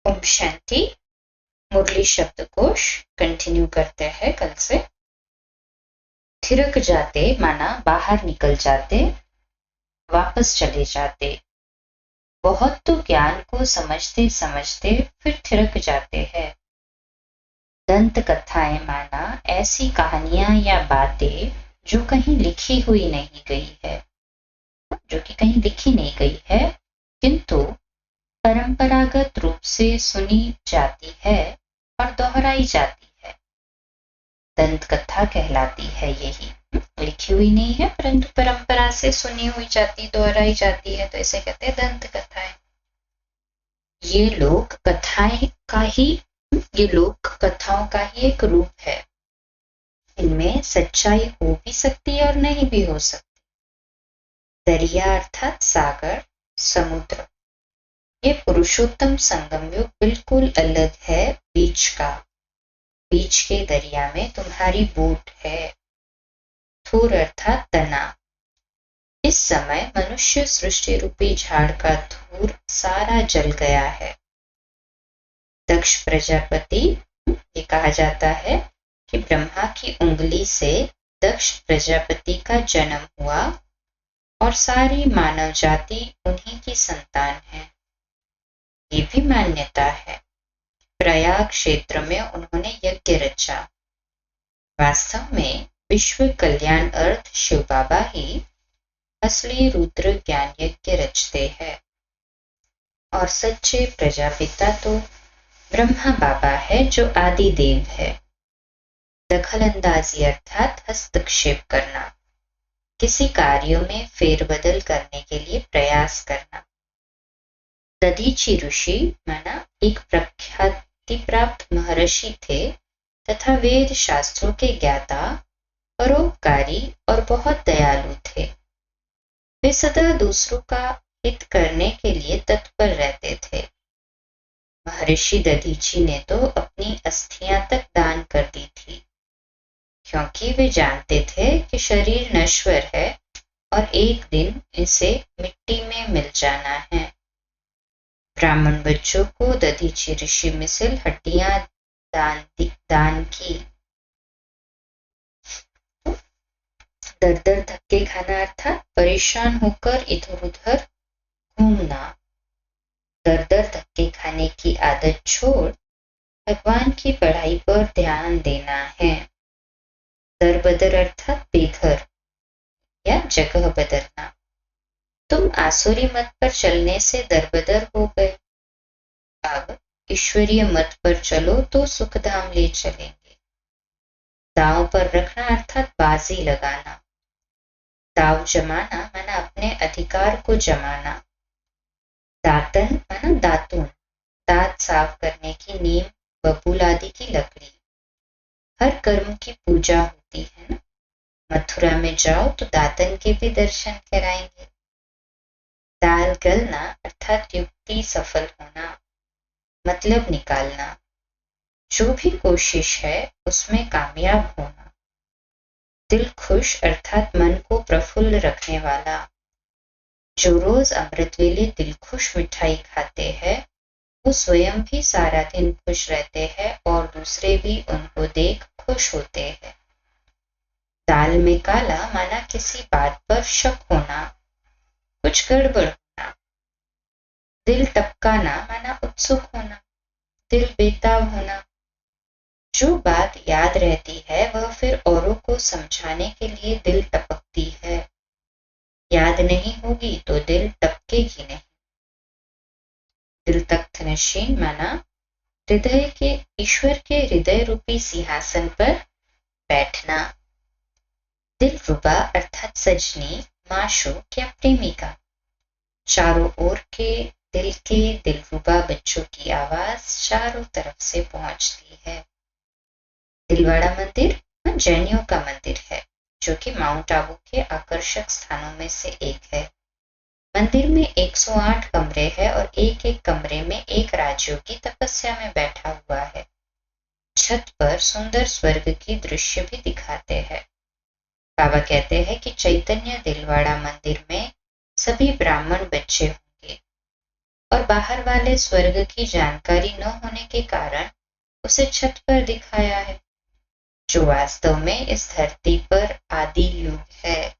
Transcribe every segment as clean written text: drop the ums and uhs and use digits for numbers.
ओम शांति। मुरली शब्दकोश कंटिन्यू करते हैं कल से। थिरक जाते माना बाहर निकल जाते, वापस चले जाते। बहुत तो ज्ञान को समझते समझते फिर थिरक जाते हैं। दंत कथाएं माना ऐसी कहानियां या बातें जो कहीं लिखी हुई नहीं गई है, जो कि कहीं लिखी नहीं गई है, किंतु परंपरागत रूप से सुनी जाती है और दोहराई जाती है। दंत कथा कहलाती है यही। लिखी हुई नहीं है परंतु परंपरा से सुनी हुई जाती, दोहराई जाती है, तो इसे कहते हैं दंत कथाएं। ये लोक कथाओं का ही एक रूप है। इनमें सच्चाई हो भी सकती है और नहीं भी हो सकती। दरिया अर्थात सागर, समुद्र। ये पुरुषोत्तम संगम युग बिल्कुल अलग है बीच का। बीच के दरिया में तुम्हारी बोट है। थूर अर्थात तना। इस समय मनुष्य सृष्टि रूपी झाड़ का धूर सारा जल गया है। दक्ष प्रजापति, ये कहा जाता है कि ब्रह्मा की उंगली से दक्ष प्रजापति का जन्म हुआ और सारी मानव जाति उन्हीं की संतान है। ये भी मान्यता है। प्रयाग क्षेत्र में उन्होंने यज्ञ रचा। वास्तव में विश्व कल्याण अर्थ शिव बाबा ही असली रुद्र ज्ञान यज्ञ रचते हैं और सच्चे प्रजापिता तो ब्रह्मा बाबा है जो आदि देव है। दखलंदाजी अर्थात हस्तक्षेप करना, किसी कार्य में फेरबदल करने के लिए प्रयास करना। दधीची ऋषि माना एक प्रख्याति प्राप्त महर्षि थे तथा वेद शास्त्रों के ज्ञाता, परोपकारी और बहुत दयालु थे। वे सदा दूसरों का हित करने के लिए तत्पर रहते थे। महर्षि दधीची ने तो अपनी अस्थियां तक दान कर दी थी, क्योंकि वे जानते थे कि शरीर नश्वर है और एक दिन इसे मिट्टी में मिल जाना है। ब्राह्मण बच्चों को दधीची ऋषि मिसल हड्डियां दान की। दर दर धक्के खाना अर्थात परेशान होकर इधर उधर घूमना। दर दर धक्के खाने की आदत छोड़ भगवान की पढ़ाई पर ध्यान देना है। दर बदर अर्थात बेघर या जगह बदलना। तुम आसुरी मत पर चलने से दरबदर हो गए, अब ईश्वरीय मत पर चलो तो सुखधाम ले चलेंगे। दांव पर रखना अर्थात बाजी लगाना। दाव जमाना माना अपने अधिकार को जमाना। दातन माना दातुन, दांत साफ करने की नीम, बबूल आदि की लकड़ी। हर कर्म की पूजा होती है ना। मथुरा में जाओ तो दातन के भी दर्शन कराएंगे। दाल गलना अर्थात युक्ति सफल होना, मतलब निकालना। जो भी कोशिश है उसमें कामयाब होना। दिल खुश अर्थात मन को प्रफुल्ल रखने वाला। जो रोज अमृतवेले दिल खुश मिठाई खाते हैं वो स्वयं भी सारा दिन खुश रहते हैं और दूसरे भी उनको देख खुश होते हैं। दाल में काला माना किसी बात पर शक होना, कुछ गड़बड़ होना। दिल टपकाना माना उत्सुक होना, दिल बेताब होना। जो बात याद रहती है वह फिर औरों को समझाने के लिए दिल टपकती है। याद नहीं होगी तो दिल टपकेगी नहीं। दिल तख्त नशीन माना हृदय के ईश्वर के हृदय रूपी सिंहासन पर बैठना। दिल रुबा अर्थात सजनी, माशूक या प्रेमिका। चारों ओर के दिलरुबा बच्चों की आवाज चारों तरफ से पहुंचती है। दिलवाड़ा मंदिर जैनियों का मंदिर है जो कि माउंट आबू के आकर्षक स्थानों में से एक है। मंदिर में 108 कमरे हैं और एक एक कमरे में एक राजयोगी तपस्या में बैठा हुआ है। छत पर सुंदर स्वर्ग की दृश्य भी दिखाते हैं। बाबा कहते हैं कि चैतन्य दिलवाड़ा मंदिर में सभी ब्राह्मण बच्चे होंगे। और बाहर वाले स्वर्ग की जानकारी न होने के कारण उसे छत पर दिखाया है, जो वास्तव में इस धरती पर आदि युग है।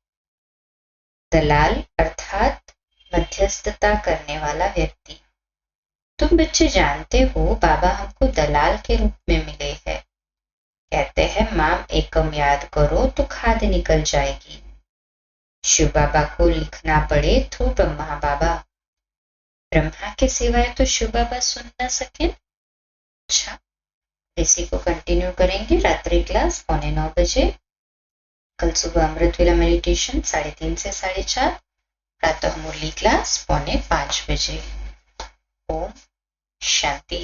दलाल अर्थात मध्यस्थता करने वाला व्यक्ति। तुम बच्चे जानते हो बाबा हमको दलाल के रूप में मिले हैं। कहते हैं माम एकम याद करो तो खाद निकल जाएगी। शिव बाबा को लिखना पड़े तो ब्रह्मा के सिवाय तो शिव बाबा सुन न सके। अच्छा, इसी को कंटिन्यू करेंगे रात्रि क्लास 8:45 बजे। कल सुबह अमृत वेला मेडिटेशन 3:30 से 4:30। प्रातः मुरली क्लास 4:45 बजे। ओम शांति।